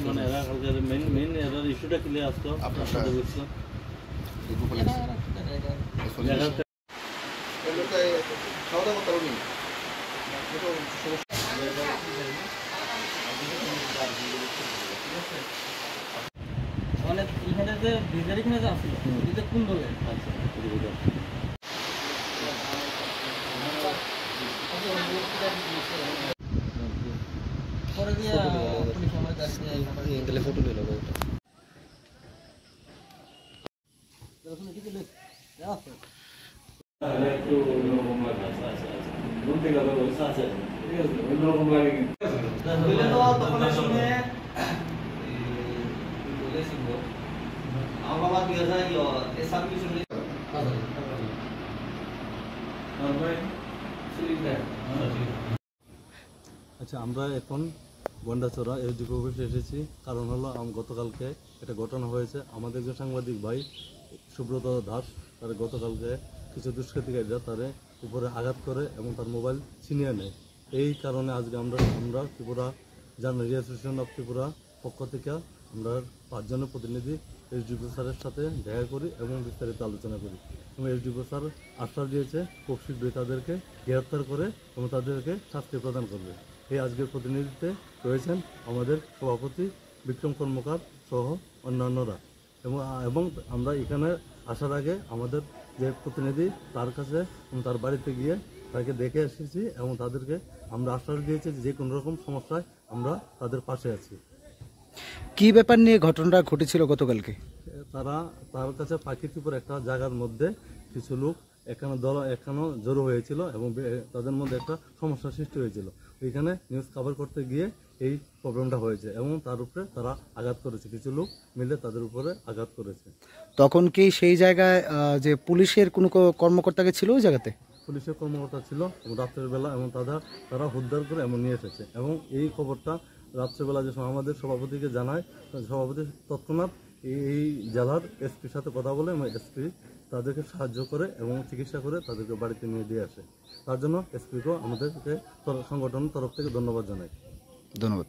মানে এরা main error ইস্যুটা ক্লিয়ার আসতো আপনার সাথে বুঝছো খাওয়া দাওয়া করতে পারবি অনেক এখানে যে ভিজারি কিনে যে আসলো এটা কোন বলে আচ্ছা পরে দিয়ে পুলিশ আমার কাছে এখানে ফটো নিয়ে নেবো যখন কিছু আছে একটু অন্যরকম লাগে আচ্ছা বলতে গেলে বলছে আছে ঠিক আছে অন্যরকম লাগে বলে তো তখন শুনে বলে শুনবো আমার বাবা 2000 এ সাবমিশন আচ্ছা আমরা এখন গন্ডাছড়া এসডিপি অফিসে এসেছি কারণ হলো গতকালকে একটা ঘটনা হয়েছে আমাদের যে সাংবাদিক ভাই সুব্রত দাস তার গতকালকে কিছু দুষ্কৃতিকারীরা তার উপরে আঘাত করে এবং তার মোবাইল ছিনিয়ে নেয় এই কারণে আজকে আমরা Tripura journalist association of Tripura পক্ষ থেকে আমরা 5 জনের প্রতিনিধি এসডিপি স্যারের সাথে দেখা করি এবং বিস্তারিত আলোচনা করি এবং এসডিপি স্যার আশ্বাস দিয়েছে খুব শীঘ্রই তাদেরকে গ্রেপ্তার করে এবং তাদেরকে শাস্তি প্রদান করবে এই আজকের প্রতিনিধিত্বে রয়েছেন আমাদের সভাপতি বিক্রম কর্মকার সহ অন্যান্যরা এবং আমরা এখানে আসার আগে আমাদের যে প্রতিনিধি তার কাছে তার বাড়িতে গিয়ে তাকে দেখে এসেছি এবং তাদেরকে আমরা আশ্বাস দিয়েছি যে কোনো রকম সমস্যায় আমরা তাদের পাশে আছি। কি ব্যাপার নিয়ে ঘটনাটা ঘটেছিল গতকালকে? তার কাছে প্রাকৃতিক একটা জায়গার মধ্যে কিছু লোক এখানে জড়ো হয়েছিল এবং তাদের মধ্যে একটা সমস্যার সৃষ্টি হয়েছিল ওইখানে নিউজ কভার করতে গিয়ে এই প্রবলেমটা হয়েছে এবং তার উপরে তারা আঘাত করেছে কিছু লোক মিলে তাদের উপরে আঘাত করেছে। তখন কি সেই জায়গায় যে পুলিশের কোনো কর্মকর্তাকে ছিল ওই জায়গাতে? পুলিশের কর্মকর্তা ছিল এবং রাত্রের বেলা এবং তারা উদ্ধার করে এমন নিয়ে এসেছে এবং এই খবরটা রাত্রেবেলা যে আমাদের সভাপতিকে জানায় সভাপতি তৎক্ষণাৎ এই জেলার এসপির সাথে কথা বলে এবং এসপি তাদেরকে সাহায্য করে এবং চিকিৎসা করে তাদেরকে বাড়িতে নিয়ে দিয়ে আসে তার জন্য এসপিকেও আমাদেরকে সংগঠনের তরফ থেকে ধন্যবাদ জানাই। ধন্যবাদ।